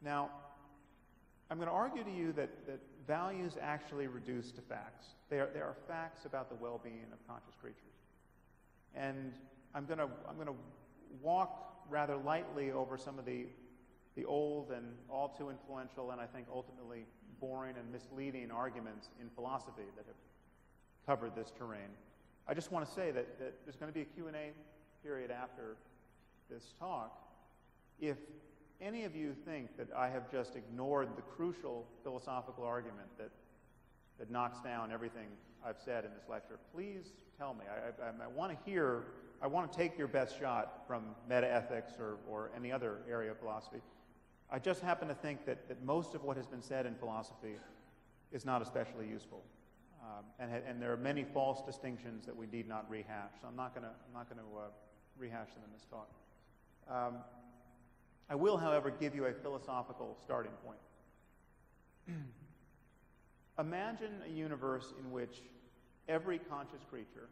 Now, I'm going to argue to you that values actually reduce to facts. They are facts about the well-being of conscious creatures. And I'm going to walk rather lightly over some of the old and all too influential and I think ultimately boring and misleading arguments in philosophy that have covered this terrain. I just want to say that there's going to be a Q&A period after this talk. If any of you think that I have just ignored the crucial philosophical argument that knocks down everything I've said in this lecture, please tell me. I want to take your best shot from metaethics or any other area of philosophy. I just happen to think that most of what has been said in philosophy is not especially useful. And there are many false distinctions that we need not rehash. So I'm not going to rehash them in this talk. I will, however, give you a philosophical starting point. Imagine a universe in which every conscious creature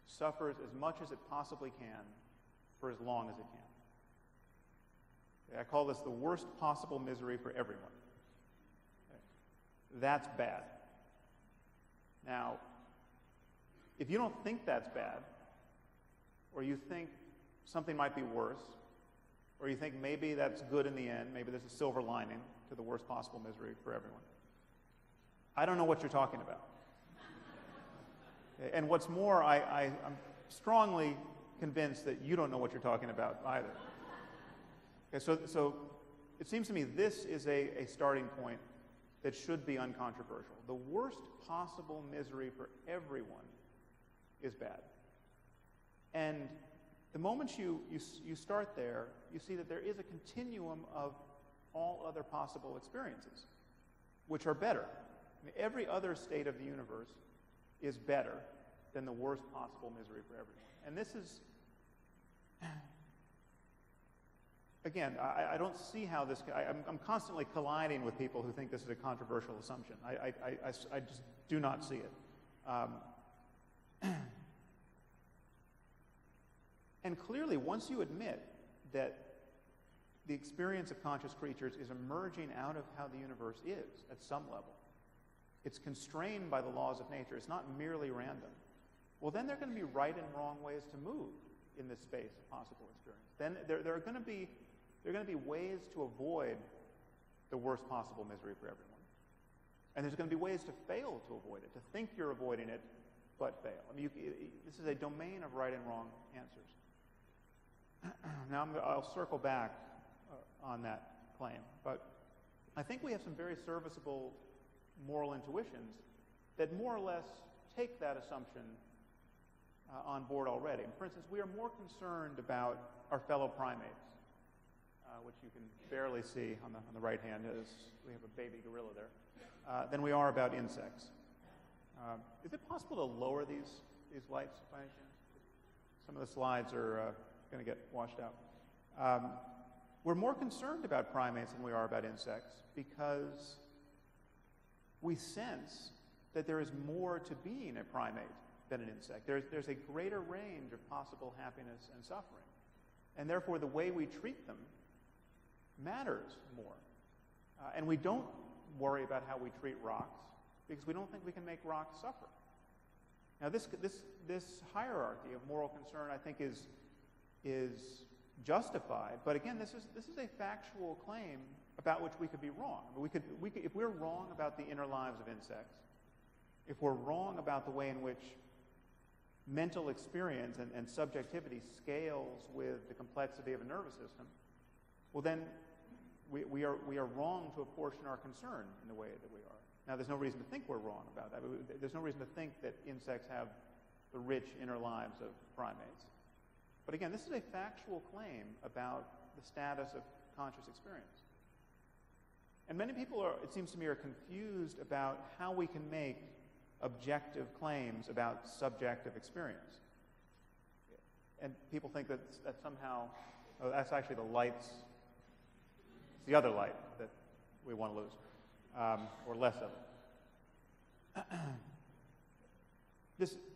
suffers as much as it possibly can for as long as it can. I call this the worst possible misery for everyone. That's bad. Now, if you don't think that's bad, or you think something might be worse, or you think maybe that's good in the end, maybe there's a silver lining to the worst possible misery for everyone, I don't know what you're talking about. And what's more, I'm strongly convinced that you don't know what you're talking about either. Okay, so it seems to me this is a starting point that should be uncontroversial. The worst possible misery for everyone is bad. And the moment you start there, you see that there is a continuum of all other possible experiences, which are better. I mean, every other state of the universe is better than the worst possible misery for everyone. And this is, again, I don't see how this, I'm constantly colliding with people who think this is a controversial assumption. I just do not see it. And clearly, once you admit that the experience of conscious creatures is emerging out of how the universe is at some level, it's constrained by the laws of nature, it's not merely random, well, then there are going to be right and wrong ways to move in this space of possible experience. Then there are going to be ways to avoid the worst possible misery for everyone. And there's going to be ways to fail to avoid it, to think you're avoiding it, but fail. I mean, this is a domain of right and wrong answers. Now, I'll circle back on that claim, but I think we have some very serviceable moral intuitions that more or less take that assumption on board already. For instance, we are more concerned about our fellow primates, which you can barely see on the right hand, as we have a baby gorilla there, than we are about insects. Is it possible to lower these lights by any chance? Some of the slides are going to get washed out. We're more concerned about primates than we are about insects because we sense that there is more to being a primate than an insect. There's a greater range of possible happiness and suffering. And therefore, the way we treat them matters more. And we don't worry about how we treat rocks because we don't think we can make rocks suffer. Now, this hierarchy of moral concern, I think, is justified. But again, this is a factual claim about which we could be wrong. If we're wrong about the inner lives of insects, if we're wrong about the way in which mental experience and subjectivity scales with the complexity of a nervous system, well then we are wrong to apportion our concern in the way that we are. Now, there's no reason to think we're wrong about that. There's no reason to think that insects have the rich inner lives of primates. But again, this is a factual claim about the status of conscious experience. And many people it seems to me, are confused about how we can make objective claims about subjective experience. And people think that somehow, oh, that's actually the lights, it's the other light that we want to lose, or less of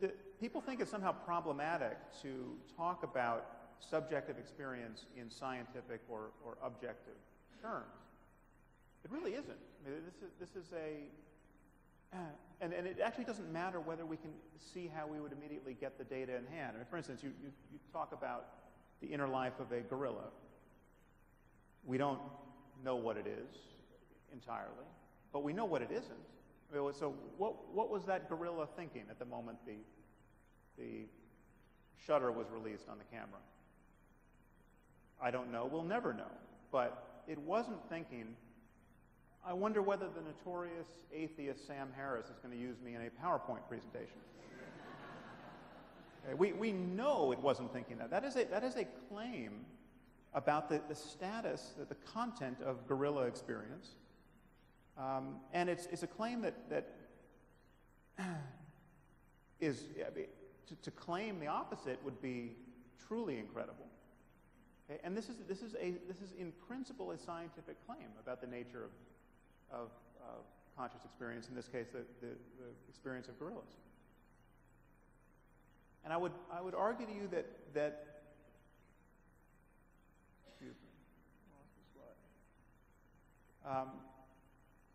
it. People think it's somehow problematic to talk about subjective experience in scientific or objective terms. It really isn't. I mean, this is a... and it actually doesn't matter whether we can see how we would immediately get the data in hand. I mean, for instance, you talk about the inner life of a gorilla. We don't know what it is entirely, but we know what it isn't. I mean, so what was that gorilla thinking at the moment the shutter was released on the camera? I don't know. We'll never know. But it wasn't thinking, I wonder whether the notorious atheist Sam Harris is going to use me in a PowerPoint presentation. Okay, we know it wasn't thinking that. That is a claim about the status, the content of gorilla experience. And it's a claim that is, to claim the opposite would be truly incredible. Okay? And this is in principle a scientific claim about the nature of conscious experience, in this case the experience of gorillas. And I would argue to you that excuse me, I lost the slide.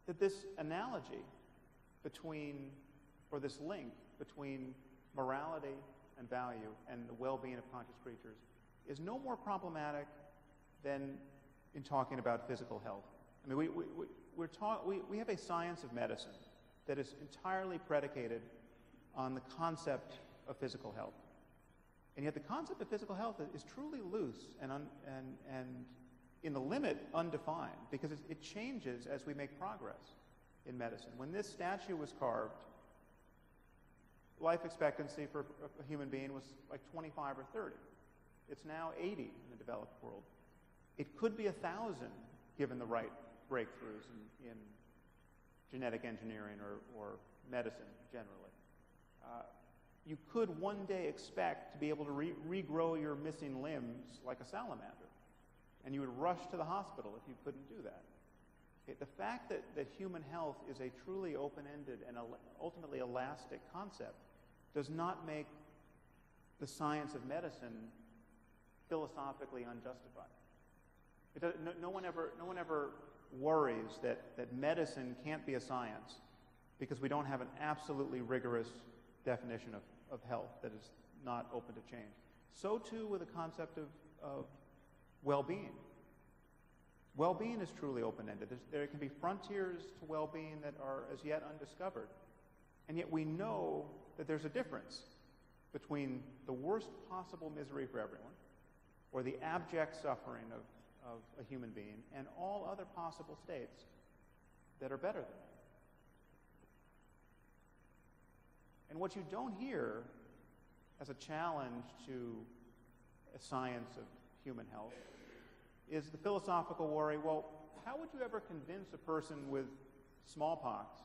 That this analogy between, or this link between morality and value and the well-being of conscious creatures is no more problematic than in talking about physical health. I mean, we have a science of medicine that is entirely predicated on the concept of physical health. And yet the concept of physical health is truly loose and in the limit undefined, because it changes as we make progress in medicine. When this statue was carved, life expectancy for a human being was like 25 or 30. It's now 80 in the developed world. It could be 1,000 given the right breakthroughs in genetic engineering or medicine generally. You could one day expect to be able to regrow your missing limbs like a salamander, and you would rush to the hospital if you couldn't do that. Okay, the fact that human health is a truly open-ended and ultimately elastic concept does not make the science of medicine philosophically unjustified. No one ever worries that medicine can't be a science because we don't have an absolutely rigorous definition of health that is not open to change. So too with the concept of well-being. Well-being is truly open-ended. There can be frontiers to well-being that are as yet undiscovered. And yet we know that there's a difference between the worst possible misery for everyone, or the abject suffering of a human being, and all other possible states that are better than that. And what you don't hear as a challenge to a science of human health is the philosophical worry, well, how would you ever convince a person with smallpox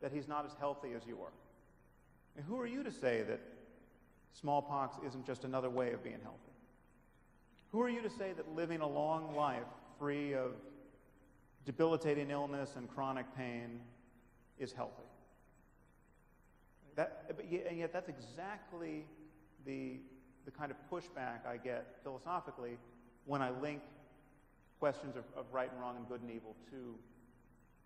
that he's not as healthy as you are? And who are you to say that smallpox isn't just another way of being healthy? Who are you to say that living a long life free of debilitating illness and chronic pain is healthy? And yet that's exactly the kind of pushback I get philosophically when I link questions of right and wrong and good and evil to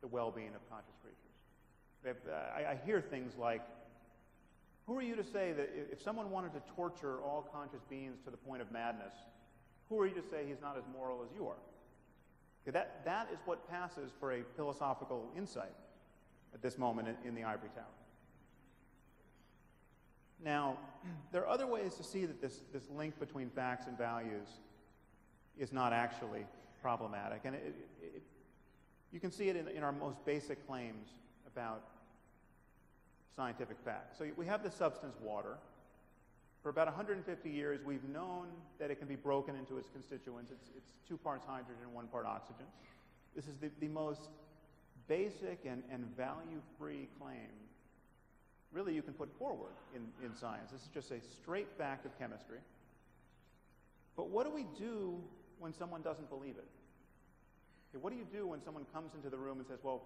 the well-being of conscious creatures. I hear things like, who are you to say that if someone wanted to torture all conscious beings to the point of madness, who are you to say he's not as moral as you are? Okay, that is what passes for a philosophical insight at this moment in the ivory tower. Now, there are other ways to see that this link between facts and values is not actually problematic. And you can see it in our most basic claims about scientific facts. So we have the substance water. For about 150 years, we've known that it can be broken into its constituents. It's 2 parts hydrogen, 1 part oxygen. This is the most basic and value-free claim really you can put forward in science. This is just a straight fact of chemistry. But what do we do when someone doesn't believe it? Okay, what do you do when someone comes into the room and says, well,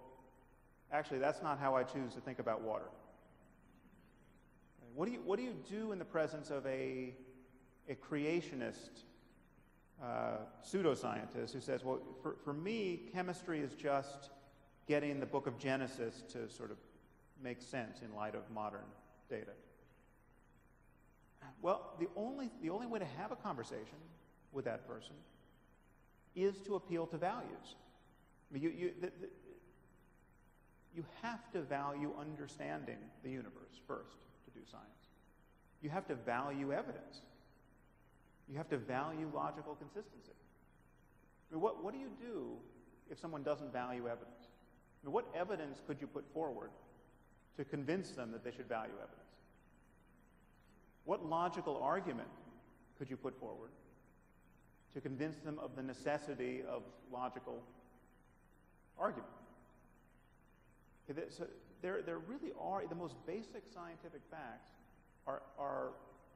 actually, that's not how I choose to think about water? Okay, what do you do in the presence of a creationist pseudoscientist who says, well, for me, chemistry is just getting the book of Genesis to sort of make sense in light of modern data. Well, the only way to have a conversation with that person is to appeal to values. I mean, you have to value understanding the universe first to do science. You have to value evidence. You have to value logical consistency. I mean, what do you do if someone doesn't value evidence? I mean, what evidence could you put forward to convince them that they should value evidence? What logical argument could you put forward to convince them of the necessity of logical argument? Okay, so there really are, the most basic scientific facts are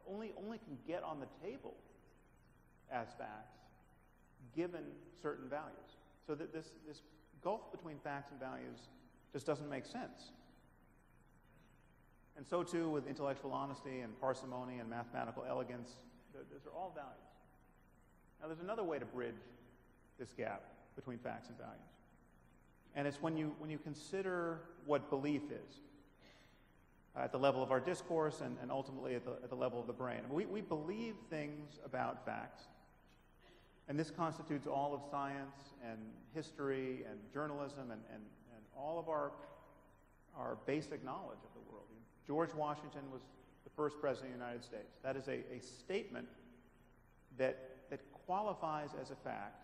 only can get on the table as facts given certain values. So that this gulf between facts and values just doesn't make sense. And so too with intellectual honesty and parsimony and mathematical elegance. Those are all values. Now there's another way to bridge this gap between facts and values. And it's when you consider what belief is at the level of our discourse and ultimately at the level of the brain. We believe things about facts. And this constitutes all of science and history and journalism and all of our basic knowledge of the world. George Washington was the first president of the United States. That is a statement that qualifies as a fact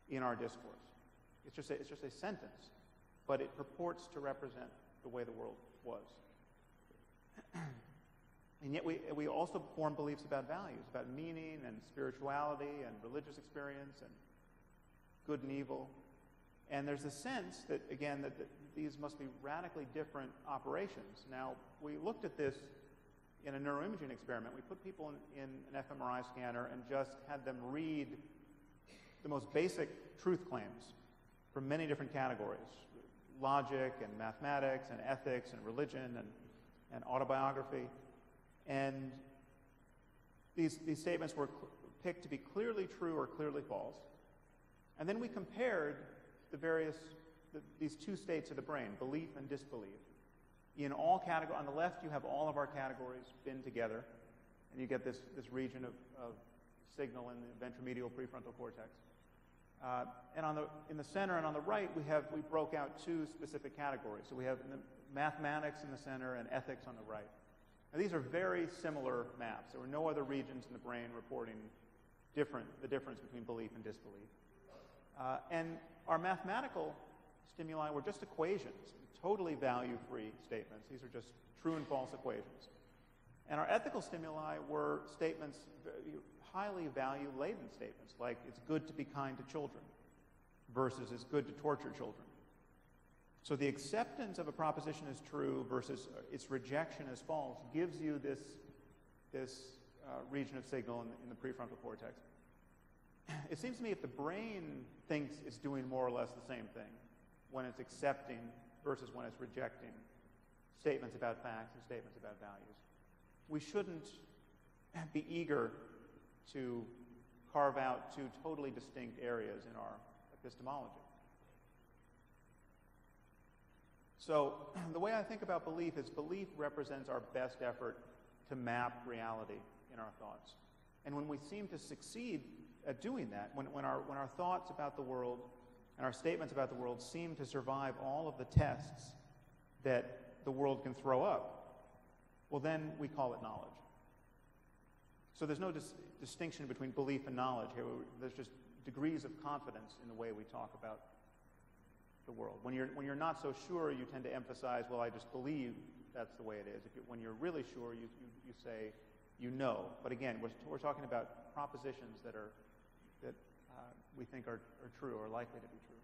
in our discourse. It's just a sentence, but it purports to represent the way the world was. And yet we also form beliefs about values, about meaning and spirituality and religious experience and good and evil. And there's a sense that, again, that these must be radically different operations. Now, we looked at this in a neuroimaging experiment. We put people in an fMRI scanner and just had them read the most basic truth claims from many different categories: logic and mathematics and ethics and religion and autobiography. And these statements were picked to be clearly true or clearly false. And then we compared these two states of the brain, belief and disbelief. In all categories, on the left you have all of our categories bin together, and you get this region of signal in the ventromedial prefrontal cortex. And in the center and on the right we broke out two specific categories. So we have mathematics in the center and ethics on the right. Now, these are very similar maps. There were no other regions in the brain reporting the difference between belief and disbelief. And our mathematical stimuli were just equations, totally value-free statements. These are just true and false equations. And our ethical stimuli were statements, highly value-laden statements, like it's good to be kind to children versus it's good to torture children. So the acceptance of a proposition as true versus its rejection as false gives you this region of signal in the prefrontal cortex. It seems to me if the brain thinks it's doing more or less the same thing when it's accepting versus when it's rejecting statements about facts and statements about values, we shouldn't be eager to carve out two totally distinct areas in our epistemology. So the way I think about belief is belief represents our best effort to map reality in our thoughts. And when we seem to succeed at doing that, when our thoughts about the world and our statements about the world seem to survive all of the tests that the world can throw up, well, then we call it knowledge. So there's no distinction between belief and knowledge here. There's just degrees of confidence in the way we talk about the world. When you're not so sure, you tend to emphasize, well, I just believe that's the way it is. When you're really sure, you say, you know. But again, we're talking about propositions that we think are true or likely to be true.